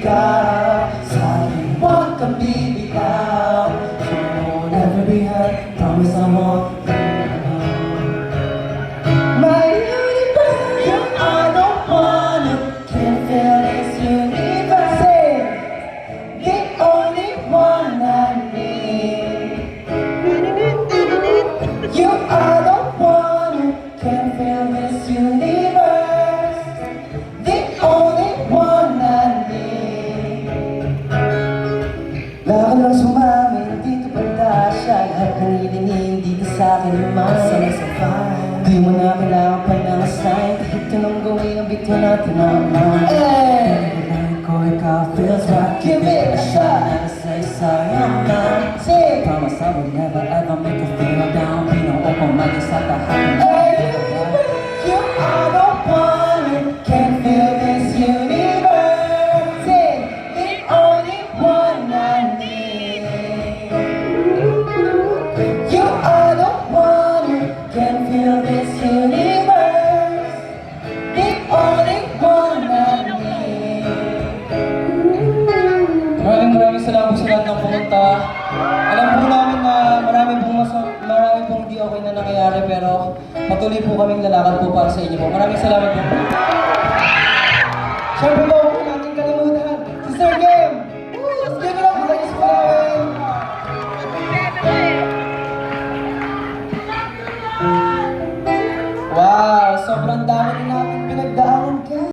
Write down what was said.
ikaw. Sa'kin huwag kang bibitaw. You won't ever be hurt, promise I won't let you go. My universe, you are the one who can fill this universe. The only one I need. You are the one who can fill this universe. The only one I need. Lakad lang sumami, dito banda siya. Lahat ng hilingin dito sa'kin naman. Di mo na kailangan pa ng sign. Kahit anong gawin ang bito natin naman. Ko ikaw feels right. Give it a shot. Never say sayang lang. Say, promise I will never ever make you feel down. Pinuo ko mag-isa tahakin. You are the one who can fill this universe. Say, the only one I need. You are the one who can fill this universe. The only one I need. Maraming salamat sa lahat ng pumunta. Alam po namin na marami pong di okay na nangyayari, pero patuloy po kaming lalakad po para sa inyo po. Maraming salamat po. Siyempre,